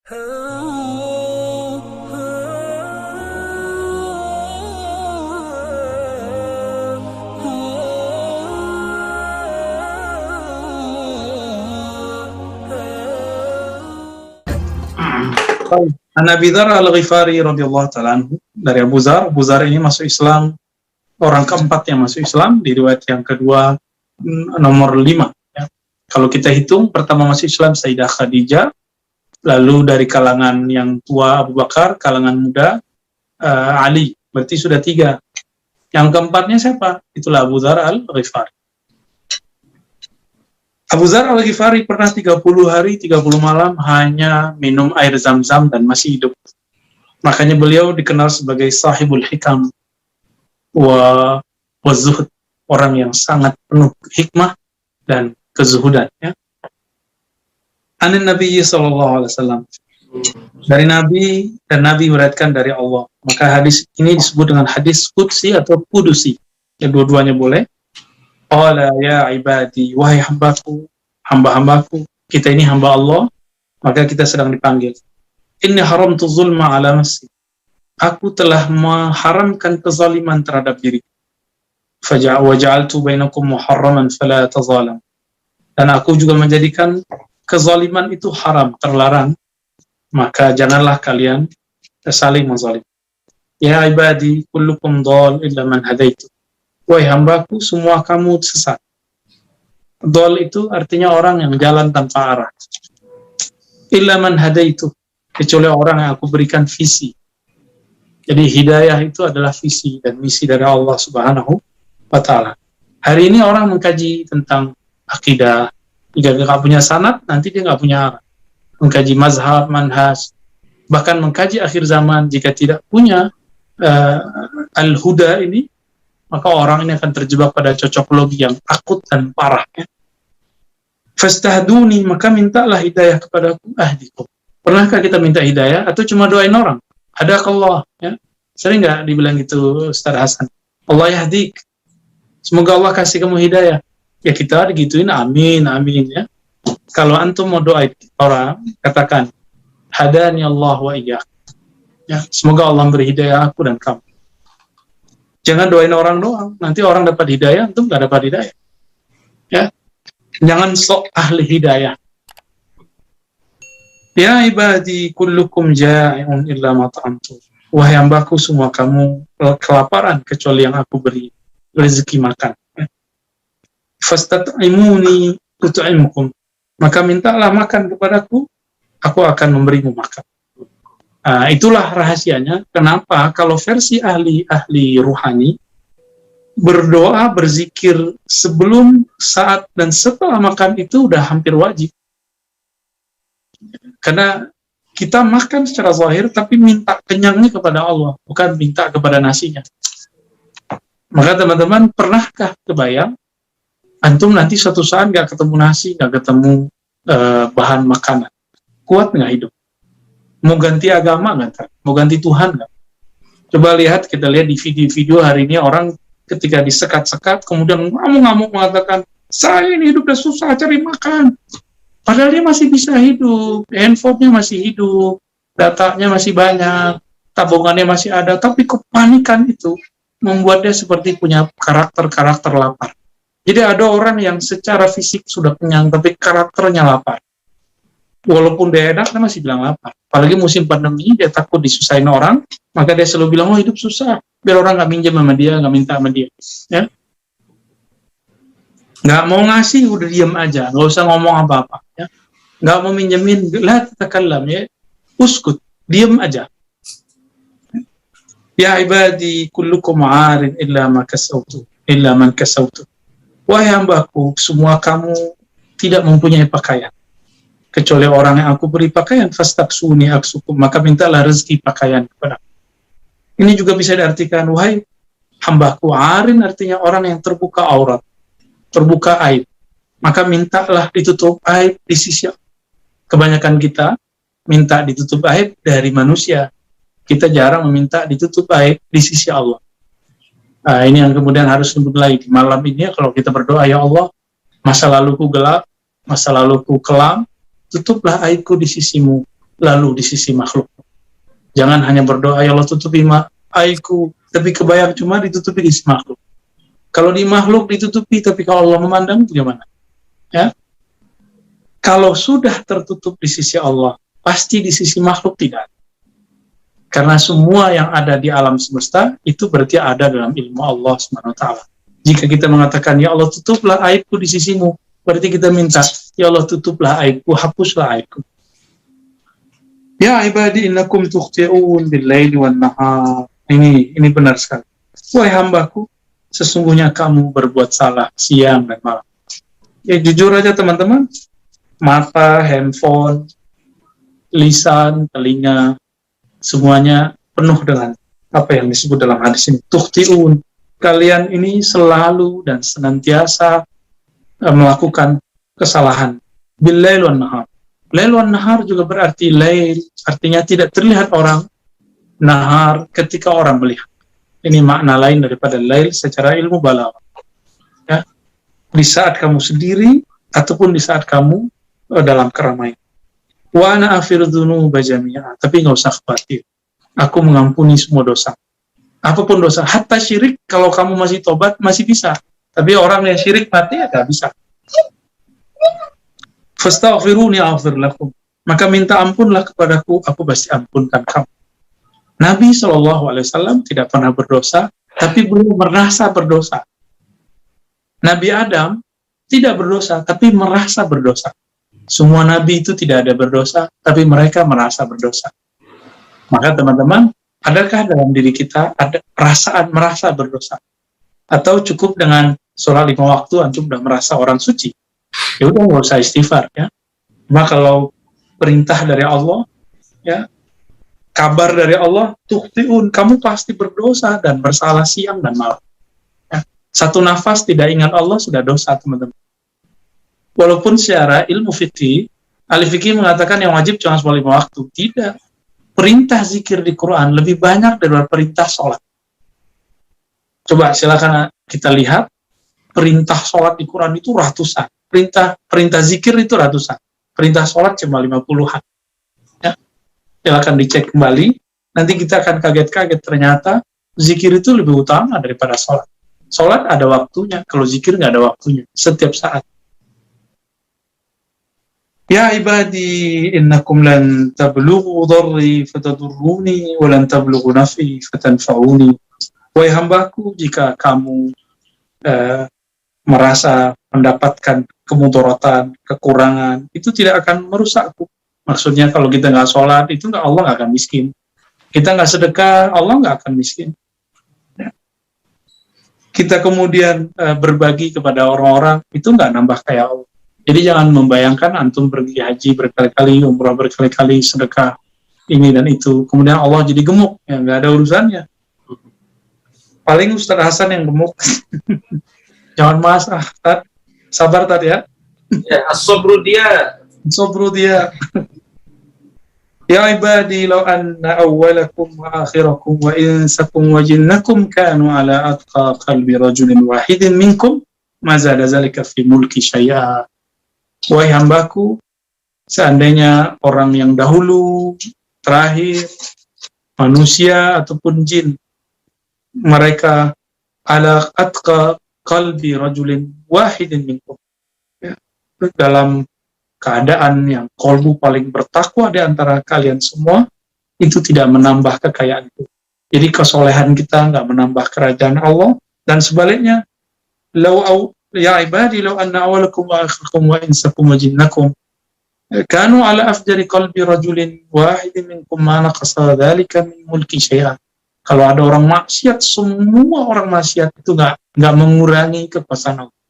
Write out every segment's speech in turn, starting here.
An Abi Dzar Al-Ghifari radhiyallahu ta'ala anhu, dari Abu Dzar ini masuk Islam, orang keempat yang masuk Islam, di riwayat yang kedua nomor 5 ya. Kalau kita hitung, pertama masuk Islam Sayyidah Khadijah, lalu dari kalangan yang tua Abu Bakar, kalangan muda Ali, berarti sudah 3. Yang keempatnya siapa? Itulah Abu Dzar Al-Ghifari. Abu Dzar Al-Ghifari pernah 30 hari, 30 malam hanya minum air zam-zam dan masih hidup. Makanya beliau dikenal sebagai sahibul hikam wa zuhud, orang yang sangat penuh hikmah dan kezuhudan. Ya. Anin Nabi sallallahu alaihi wasallam, dari Nabi, dan Nabi meriwayatkan dari Allah. Maka hadis ini disebut dengan hadis qudsi atau kudusi. Yang dua-duanya boleh. Qala ya ibadi, wahai hambaku, hamba-hambaku, kita ini hamba Allah, maka kita sedang dipanggil. Inni haramtu zulma ala nafsi. Aku telah mengharamkan kezaliman terhadap diri. Wa ja'altu bainakum muharraman fala tazalam. Dan aku juga menjadikan kezaliman itu haram, terlarang, maka janganlah kalian saling menzalim. Ya ibadi, kullukum dhal illa man hadaitu. Wahai hambaku, semua kamu sesat. Dhal itu artinya orang yang jalan tanpa arah. Illa man hadaitu, kecuali orang yang aku berikan visi. Jadi hidayah itu adalah visi dan misi dari Allah Subhanahu wa ta'ala. Hari ini orang mengkaji tentang akidah. Jika nggak punya sanad, nanti dia nggak punya arah. Mengkaji mazhab, manhaj, bahkan mengkaji akhir zaman. Jika tidak punya al-huda ini, maka orang ini akan terjebak pada cocokologi yang akut dan parah. Ya. Fastahduni, maka mintalah hidayah kepadaku, ahdikum. Pernahkah kita minta hidayah atau cuma doain orang? Hadakallah, ya. Sering nggak dibilang gitu Ustaz Hasan? Allah yahdik. Semoga Allah kasih kamu hidayah. Ya kita digituin amin, amin ya. Kalau antum mau doain orang, katakan hadani Allah wa iyyak. Ya, semoga Allah beri hidayah aku dan kamu. Jangan doain orang doang, nanti orang dapat hidayah, antum nggak dapat hidayah. Ya, jangan sok ahli hidayah. Ya ibadi kullukum ja'iun illa ma ta'amtu. Wahai hambaku, semua kamu kelaparan kecuali yang aku beri rezeki makan. Fastat'imuni ut'imkum. Maka mintalah makan kepadaku, aku akan memberimu makan. Itulah rahasianya. Kenapa? Kalau versi ahli ruhani, berdoa, berzikir sebelum, saat, dan setelah makan itu udah hampir wajib. Karena kita makan secara zahir, tapi minta kenyangnya kepada Allah, bukan minta kepada nasinya. Maka teman-teman, pernahkah kebayang, antum nanti suatu saat nggak ketemu nasi, nggak ketemu bahan makanan, kuat nggak hidup? Mau ganti agama nggak? Mau ganti Tuhan nggak? Coba lihat, kita lihat di video-video hari ini orang ketika disekat-sekat, kemudian ngamuk-ngamuk mengatakan, saya ini hidup udah susah cari makan. Padahal dia masih bisa hidup, handphonenya masih hidup, datanya masih banyak, tabungannya masih ada, tapi kepanikan itu membuat dia seperti punya karakter lapar. Jadi ada orang yang secara fisik sudah kenyang, tapi karakternya lapar. Walaupun dia enak, dia masih bilang lapar. Apalagi musim pandemi, dia takut disusahin orang, maka dia selalu bilang, oh hidup susah, biar orang nggak minjem sama dia, nggak minta sama dia. Ya? Nggak mau ngasih, udah diem aja, nggak usah ngomong apa-apa. Ya? Nggak mau minjemin, la tatakallam, ya, uskut, diem aja. Ya ibadi kullukum aarin illa man kasautu. Wahai hambaku, semua kamu tidak mempunyai pakaian, kecuali orang yang aku beri pakaian, fastaksuni aksukum, maka mintalah rezeki pakaian kepada aku. Ini juga bisa diartikan, wahai hambaku, arin artinya orang yang terbuka aurat, terbuka aib, maka mintalah ditutup aib di sisi Allah. Kebanyakan kita minta ditutup aib dari manusia, kita jarang meminta ditutup aib di sisi Allah. Ini yang kemudian harus dimulai di malam ini. Kalau kita berdoa, ya Allah, masa laluku gelap, masa laluku kelam, tutuplah aibku di sisimu. lalu di sisi makhluk. Jangan hanya berdoa, ya Allah tutupi aibku, tapi kebayang cuma ditutupi di sisi makhluk. Kalau di makhluk ditutupi, tapi kalau Allah memandang, bagaimana? Ya? Kalau sudah tertutup di sisi Allah, pasti di sisi makhluk tidak. Karena semua yang ada di alam semesta, itu berarti ada dalam ilmu Allah SWT. Jika kita mengatakan, ya Allah tutuplah aibku di sisimu, berarti kita minta, ya Allah tutuplah aibku, hapuslah aibku. Ya ibadi innakum tukhti'un bil-laili wan-nahar. Ini benar sekali. Wahai hambaku, sesungguhnya kamu berbuat salah siang dan malam. Ya jujur aja teman-teman, mata, handphone, lisan, telinga, semuanya penuh dengan apa yang disebut dalam hadis ini. Tukhti'un. Kalian ini selalu dan senantiasa melakukan kesalahan. Bil-lail wan-nahar. Lail wan-nahar juga berarti lail, artinya tidak terlihat orang. Nahar ketika orang melihat. Ini makna lain daripada lail secara ilmu balaghah. Ya. Di saat kamu sendiri ataupun di saat kamu dalam keramaian. Wa ana aghfiru dzunuba jami'a, tapi enggak usah khawatir. Aku mengampuni semua dosa. Apapun dosa, hatta syirik kalau kamu masih tobat masih bisa. Tapi orang yang syirik mati ya enggak bisa. Fastaghfiruni aghfir lakum. Maka minta ampunlah kepadaku, aku pasti ampunkan kamu. Nabi SAW tidak pernah berdosa, tapi belum merasa berdosa. Nabi Adam tidak berdosa, tapi merasa berdosa. Semua nabi itu tidak ada berdosa, tapi mereka merasa berdosa. Maka teman-teman, adakah dalam diri kita ada perasaan merasa berdosa? Atau cukup dengan sholat 5 waktu, antum sudah merasa orang suci? Ya udah nggak usah istighfar ya. Cuma kalau perintah dari Allah, ya kabar dari Allah, tukhti'un, kamu pasti berdosa dan bersalah siang dan malam. Ya. Satu nafas tidak ingat Allah sudah dosa teman-teman. Walaupun secara ilmu fikih, ahli fikih mengatakan yang wajib cuma 5 waktu. Tidak. Perintah zikir di Quran lebih banyak daripada perintah sholat. Coba silakan kita lihat, perintah sholat di Quran itu ratusan. Perintah zikir itu ratusan. Perintah sholat cuma 50-an. Ya. Silakan dicek kembali. Nanti kita akan kaget-kaget ternyata zikir itu lebih utama daripada sholat. Sholat ada waktunya, kalau zikir nggak ada waktunya. Setiap saat. Ya ibadi innakum lan tablughu dharri fatadurruni wa lan tablughu naf'i fatanfa'uni. Wahai hambaku, jika kamu merasa mendapatkan kemudaratan, kekurangan, itu tidak akan merusakku. Maksudnya kalau kita nggak sholat, itu Allah nggak akan miskin. Kita nggak sedekah, Allah nggak akan miskin. Kita kemudian berbagi kepada orang-orang, itu nggak nambah kayak Allah. Jadi jangan membayangkan antum pergi haji berkali-kali, umrah berkali-kali, sedekah ini dan itu. Kemudian Allah jadi gemuk, ya nggak ada urusannya. Paling Ustaz Hasan yang gemuk. Jangan mas, sabar tadi ya. Ya, as-sabru dia. Sabru dia. Ya ibadi law anna awwalakum wa akhirakum wa insakum wa jinnakum kanu ala atqa qalbi rajulin wahidin minkum ma zada zalika fi mulki syai'a. Wahai hambaku, seandainya orang yang dahulu, terakhir, manusia ataupun jin, mereka ala atqa qalbi rajulin wahidin minkum, ya, dalam keadaan yang kolbu paling bertakwa di antara kalian semua, itu tidak menambah kekayaan itu. Jadi kesolehan kita nggak menambah kerajaan Allah, dan sebaliknya, ya ibadi law anna awalakum wa akhirakum wa insakum wa jinnakum kanu ala afjari qalbi rajulin wahidin minkum ma naqasa dzalika min mulki syai'an. Kalau ada orang maksiat, semua orang maksiat itu nggak mengurangi kekuasaan Allah.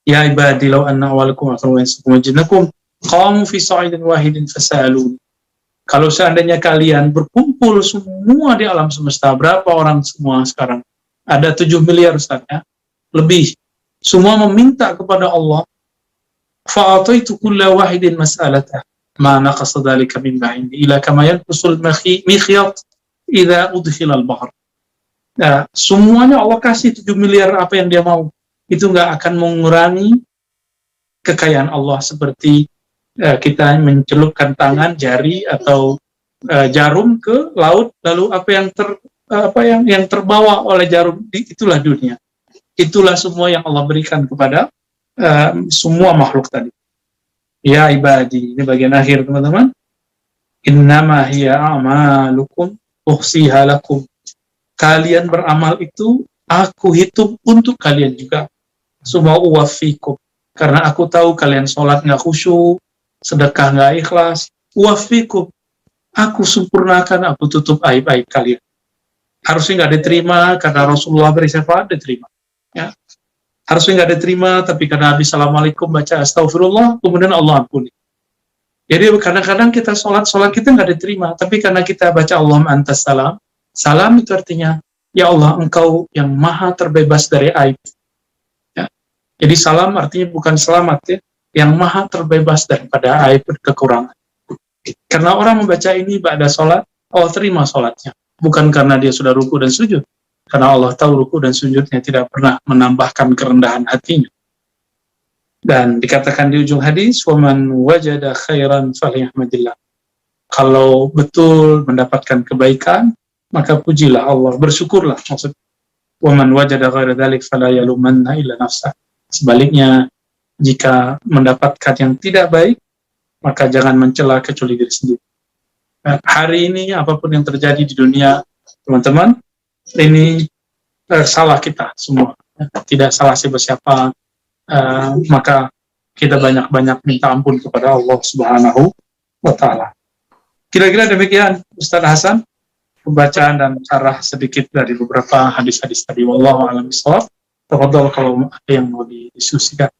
Ya ibadi law anna awalakum wa akhirakum wa insakum wa jinnakum qamu fi sa'idin wahidin fasalun. Kalau seandainya kalian berkumpul semua di alam semesta, berapa orang semua sekarang? Ada 7 miliar Ustaz ya? Lebih. Semua meminta kepada Allah. Fa'ataitu kulla wahidin mas'alatah. Ma naqasa dhalika min ba'indi. Ila kama yanqusul mikhyat idza udkhila al-bahr. Nah, semuanya Allah kasih 7 miliar apa yang dia mau. Itu nggak akan mengurangi kekayaan Allah seperti kita mencelupkan tangan, jari atau jarum ke laut, lalu apa yang terbawa oleh jarum, itulah dunia. Itulah semua yang Allah berikan kepada semua makhluk tadi. Ya ibadi, ini bagian akhir teman-teman. Innama hiya a'malukum uhsiha lakum. Kalian beramal itu aku hitung untuk kalian juga. Semua uwafikum. Karena aku tahu kalian sholat nggak khusyuk, sedekah nggak ikhlas. Uwafikum. Aku sempurnakan, aku tutup aib-aib kalian. Harusnya nggak diterima karena Rasulullah beri syafaat, diterima. Ya. Harusnya nggak diterima, tapi karena Nabi Assalamualaikum baca astagfirullah, kemudian Allah ampuni. Jadi kadang-kadang kita sholat kita nggak diterima, tapi karena kita baca Allahumma antas salam, salam itu artinya, ya Allah, engkau yang maha terbebas dari aib. Ya. Jadi salam artinya bukan selamat, ya, yang maha terbebas daripada aib kekurangan. Karena orang membaca ini ba'da sholat, Allah terima sholatnya. Bukan karena dia sudah ruku dan sujud. Karena Allah tahu ruku dan sujudnya tidak pernah menambahkan kerendahan hatinya. Dan dikatakan di ujung hadis, وَمَنْ وَجَدَ خَيْرًا فَلْيَحْمَدِلَّهِ. Kalau betul mendapatkan kebaikan, maka pujilah Allah, bersyukurlah maksudnya. وَمَنْ وَجَدَ غَيْرَ ذَلِكَ فَلَا يَلُومَنَّ إِلَّا نَفْسَهُ. Sebaliknya, jika mendapatkan yang tidak baik, maka jangan mencela kecuali diri sendiri. Nah, hari ini apapun yang terjadi di dunia, teman-teman, ini salah kita semua. Tidak salah siapa-siapa, maka kita banyak-banyak minta ampun kepada Allah Subhanahu wa Ta'ala. Kira-kira demikian, Ustaz Hasan, pembacaan dan syarah sedikit dari beberapa hadis-hadis tadi. Wallahu a'lam bishawab. Tafadhal kalau ada yang mau didiskusikan.